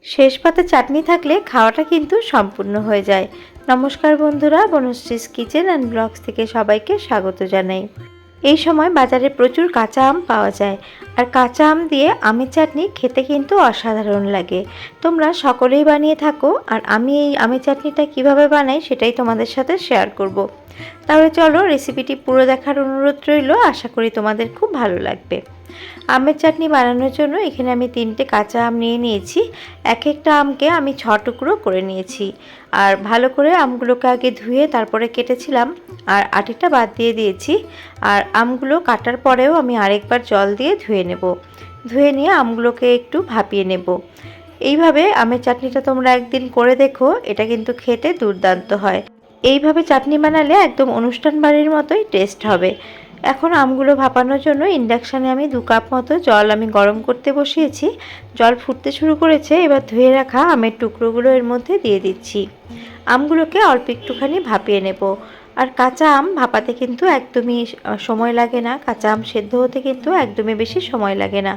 শেষ পাতে চাটনি থাকলে খাওয়াটা কিন্তু সম্পূর্ণ হয়ে যায়। নমস্কার বন্ধুরা, বনশ্রীস কিচেন অ্যান্ড ব্লগস থেকে সবাইকে স্বাগত জানাই। এই সময় বাজারে প্রচুর কাঁচা আম পাওয়া যায়, আর কাঁচা আম দিয়ে আমের চাটনি খেতে কিন্তু অসাধারণ লাগে। তোমরা সকলেই বানিয়ে থাকো, আর আমি এই আমের চাটনিটা কিভাবে বানাই সেটাই তোমাদের সাথে শেয়ার করব। তাহলে চলো রেসিপিটি পুরো দেখার অনুরোধ রইল, আশা করি তোমাদের খুব ভালো লাগবে। আমের চাটনি বানানোর জন্য এখানে আমি 3টে কাঁচা আম নিয়ে নিয়েছি। এক একটা আমকে আমি 6 টুকরো করে নিয়েছি, আর ভালো করে আমগুলোকে আগে ধুয়ে তারপরে কেটেছিলাম, আর আটিটা বাদ দিয়ে দিয়েছি। আর আমগুলো কাটার পরেও আমি আরেকবার জল দিয়ে ধুয়ে নেব। ধুয়ে নিয়ে আমগুলোকে একটু ভাপিয়ে নেব। এইভাবে আমের চাটনিটা তোমরা একদিন করে দেখো, এটা কিন্তু খেতে দুর্দান্ত হয়। এইভাবে চাটনি বানালে একদম অনুষ্ঠান বাড়ির মতোই টেস্ট হবে। এখন আমগুলো ভাপানোর জন্য ইন্ডাকশানে আমি 2 কাপ মতো জল গরম করতে বসিয়েছি। জল ফুটতে শুরু করেছে, এবার ধুয়ে রাখা আমের টুকরোগুলো এর মধ্যে দিয়ে দিচ্ছি। আমগুলোকে অল্প একটুখানি ভাপিয়ে নেব। আর কাঁচা আম ভাপাতে কিন্তু একদমই সময় লাগে না, কাঁচা আম সেদ্ধ হতে কিন্তু একদমই বেশি সময় লাগে না।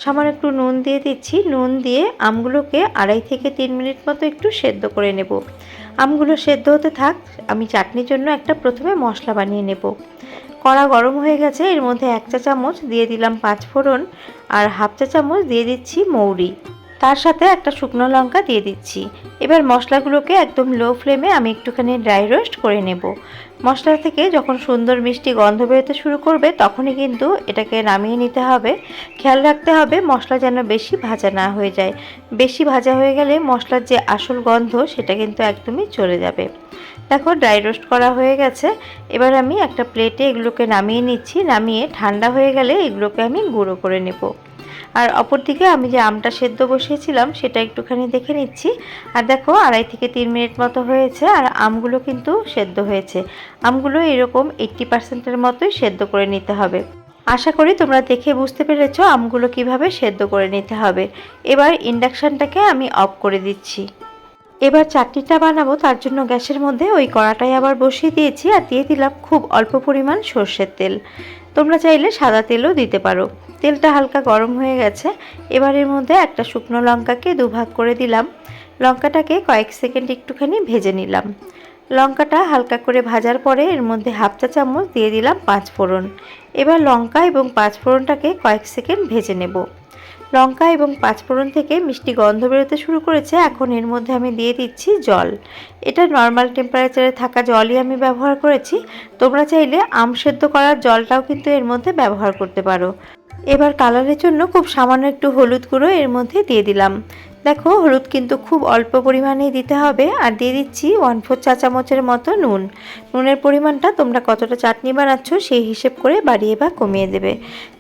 সামান্য একটু নুন দিয়ে দিচ্ছি। নুন দিয়ে আমগুলোকে 2.5 থেকে 3 মিনিট মতো একটু সেদ্ধ করে নেব। আমগুলো সেদ্ধ হতে থাক, আমি চাটনির জন্য একটা প্রথমে মশলা বানিয়ে নেব। কড়া গরম হয়ে গেছে, এর মধ্যে 1 চা চামচ দিয়ে দিলাম 5 ফোড়ন, আর হাফ চা চামচ দিয়ে দিচ্ছি মৌরি, তার সাথে একটা শুকনো লঙ্কা দিয়ে দিচ্ছি। এবার মশলাগুলোকে একদম লো ফ্লেমে আমি একটুখানি ড্রাই রোস্ট করে নেব। মশলা থেকে যখন সুন্দর মিষ্টি গন্ধ বেরোতে শুরু করবে তখনই কিন্তু এটাকে নামিয়ে নিতে হবে। খেয়াল রাখতে হবে মশলা যেন বেশি ভাজা না হয়ে যায়। বেশি ভাজা হয়ে গেলে মশলার যে আসল গন্ধ সেটা কিন্তু একদমই চলে যাবে। দেখো ড্রাই রোস্ট করা হয়ে গেছে। এবার আমি একটা প্লেটে এগুলোকে নামিয়ে নিচ্ছি। নামিয়ে ঠান্ডা হয়ে গেলে এগুলোকে আমি গুঁড়ো করে নেব। আর অপরদিকে আমি যে আমটা সেদ্ধ বসিয়েছিলাম সেটা একটুখানি দেখে নিচ্ছি। আর দেখো 2.5 থেকে 3 মিনিট মতো হয়েছে, আর আমগুলো কিন্তু সেদ্ধ হয়েছে। আমগুলো এরকম 80% মতোই সেদ্ধ করে নিতে হবে। আশা করি তোমরা দেখে বুঝতে পেরেছো আমগুলো কিভাবে সেদ্ধ করে নিতে হবে। এবার ইন্ডাকশানটাকে আমি অফ করে দিচ্ছি। এবার চাটনিটা বানাবো, তার জন্য গ্যাসের মধ্যে ওই কড়াটাই আবার বসিয়ে দিয়েছি, আর দিয়ে দিলাম খুব অল্প পরিমাণ সর্ষের তেল। তোমরা চাইলে সাদা তেলও দিতে পারো। তেলটা হালকা গরম হয়ে গেছে। এবার এর মধ্যে একটা শুকনো লঙ্কাকে 2 ভাগ করে দিলাম। লঙ্কাটাকে কয়েক সেকেন্ড একটুখানি ভেজে নিলাম। লঙ্কাটা হালকা করে ভাজার পরে এর মধ্যে হাফ চা চামচ দিয়ে দিলাম 5 ফোড়ন। এবার লঙ্কা এবং 5 ফোড়নটাকে কয়েক সেকেন্ড ভেজে নেব। লঙ্কা এবং 5 ফোড়ন থেকে মিষ্টি গন্ধ বেরোতে শুরু করেছে। এখন এর মধ্যে আমি দিয়ে দিচ্ছি জল। এটা নর্মাল টেম্পারেচারে থাকা জলই আমি ব্যবহার করেছি। তোমরা চাইলে আম সেদ্ধ করার জলটাও কিন্তু এর মধ্যে ব্যবহার করতে পারো। এবার কালারের জন্য খুব সামান্য একটু হলুদ গুঁড়ো এর মধ্যে দিয়ে দিলাম। দেখো হলুদ কিন্তু খুব অল্প পরিমাণেই দিতে হবে। আর দিয়ে দিচ্ছি 1/4 চা চামচের মতো নুন। নুনের পরিমাণটা তোমরা কতটা চাটনি বানাচ্ছ সেই হিসেব করে বাড়িয়ে বা কমিয়ে দেবে।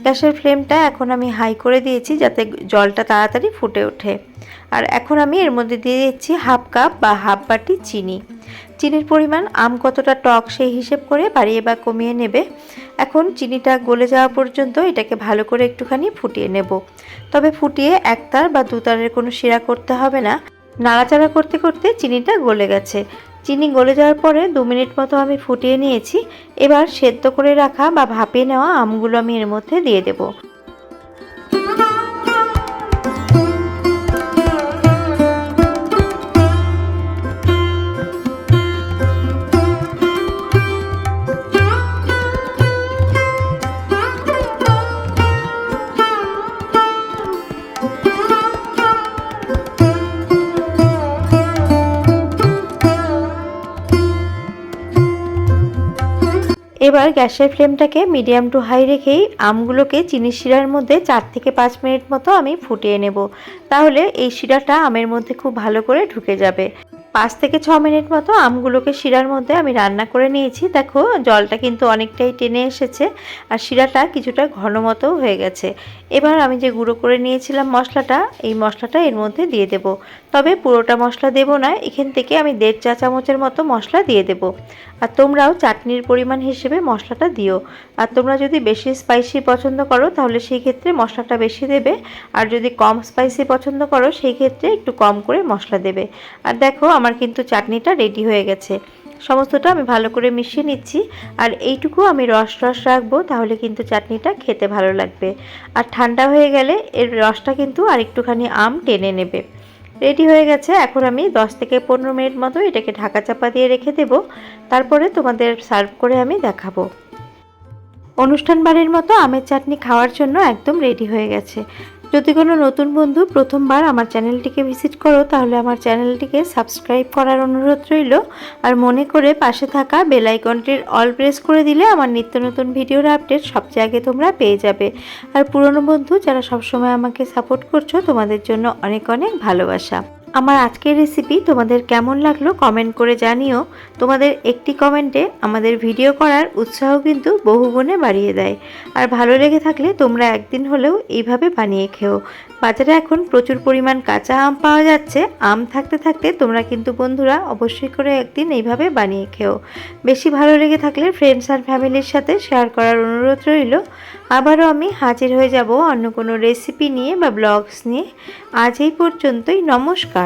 গ্যাসের ফ্লেমটা এখন আমি হাই করে দিয়েছি যাতে জলটা তাড়াতাড়ি ফুটে ওঠে। আর এখন আমি এর মধ্যে দিয়ে দিচ্ছি হাফ কাপ বা হাফ বাটি চিনি। চিনির পরিমাণ আম কতটা টক সেই হিসেব করে বাড়িয়ে বা কমিয়ে নেবে। এখন চিনিটা গলে যাওয়া পর্যন্ত এটাকে ভালো করে একটুখানি ফুটিয়ে নেব। তবে ফুটিয়ে 1 তার বা 2 তারের কোনো শিরা করতে হবে না। নাড়াচাড়া করতে করতে চিনিটা গলে গেছে। চিনি গলে যাওয়ার পরে 2 মিনিট মতো আমি ফুটিয়ে নিয়েছি। এবার সেদ্ধ করে রাখা বা ভাপিয়ে নেওয়া আমগুলো আমি এর মধ্যে দিয়ে দেব। এবার গ্যাসের ফ্লেমটাকে মিডিয়াম টু হাই রেখেই আমগুলোকে চিনির শিরার মধ্যে 4 থেকে 5 মিনিট মতো আমি ফুটিয়ে নেব। তাহলে এই শিরাটা আমের মধ্যে খুব ভালো করে ঢুকে যাবে। 5 থেকে 6 মিনিট মতো আমগুলোকে শিরার মধ্যে আমি রান্না করে নিয়েছি। দেখো জলটা কিন্তু অনেকটাই টেনে এসেছে, আর শিরাটা কিছুটা ঘন মতো হয়ে গেছে। এবার আমি যে গুঁড়ো করে নিয়েছিলাম মশলাটা, এই মশলাটা এর মধ্যে দিয়ে দেব। তবে পুরোটা মশলা দেব না, এখান থেকে আমি 1.5 চা চামচের মতো মশলা দিয়ে দেব। আর তোমরাও চাটনির পরিমাণ হিসেবে মশলাটা দিও। আর তোমরা যদি বেশি স্পাইসি পছন্দ করো তাহলে সেই ক্ষেত্রে মশলাটা বেশি দেবে, আর যদি কম স্পাইসি পছন্দ করো সেই ক্ষেত্রে একটু কম করে মশলা দেবে। আর দেখো আমার কিন্তু চাটনিটা রেডি হয়ে গেছে। সমস্তটা আমি ভালো করে মিশিয়ে নিচ্ছি। আর এইটুকু আমি রস রাখবো, তাহলে কিন্তু চাটনিটা খেতে ভালো লাগবে। আর ঠান্ডা হয়ে গেলে এর রসটা কিন্তু আর একটুখানি আম টেনে নেবে। রেডি হয়ে গেছে। এখন আমি 10 থেকে 15 মিনিট মতো এটাকে ঢাকা চাপা দিয়ে রেখে দেব। তারপরে তোমাদের সার্ভ করে আমি দেখাবো। অনুষ্ঠান বাড়ির মতো আমের চাটনি খাওয়ার জন্য একদম রেডি হয়ে গেছে। যদি কোনো নতুন বন্ধু প্রথমবার আমার চ্যানেলটিকে ভিজিট করো, তাহলে আমার চ্যানেলটিকে সাবস্ক্রাইব করার অনুরোধ রইল। আর মনে করে পাশে থাকা বেল আইকনটির অল প্রেস করে দিলে আমার নিত্য নতুন ভিডিওর আপডেট সবচেয়ে আগে তোমরা পেয়ে যাবে। আর পুরনো বন্ধু যারা সবসময় আমাকে সাপোর্ট করছো, তোমাদের জন্য অনেক অনেক ভালোবাসা। আমার আজকের রেসিপি তোমাদের কেমন লাগলো কমেন্ট করে জানিও। তোমাদের একটি কমেন্টে আমাদের ভিডিও করার উৎসাহ কিন্তু বহুগুণে বাড়িয়ে দেয়। আর ভালো লেগে থাকলে তোমরা একদিন হলেও এইভাবে বানিয়ে খেও। বাজারে এখন প্রচুর পরিমাণ কাঁচা আম পাওয়া যাচ্ছে। আম থাকতে থাকতে তোমরা কিন্তু বন্ধুরা অবশ্যই করে একদিন এইভাবে বানিয়ে খেও। বেশি ভালো লেগে থাকলে ফ্রেন্ডস আর ফ্যামিলির সাথে শেয়ার করার অনুরোধ রইল। আবারও আমি হাজির হয়ে যাব অন্য কোনো রেসিপি নিয়ে বা ব্লগস নিয়ে। আজ এই পর্যন্তই। নমস্কার।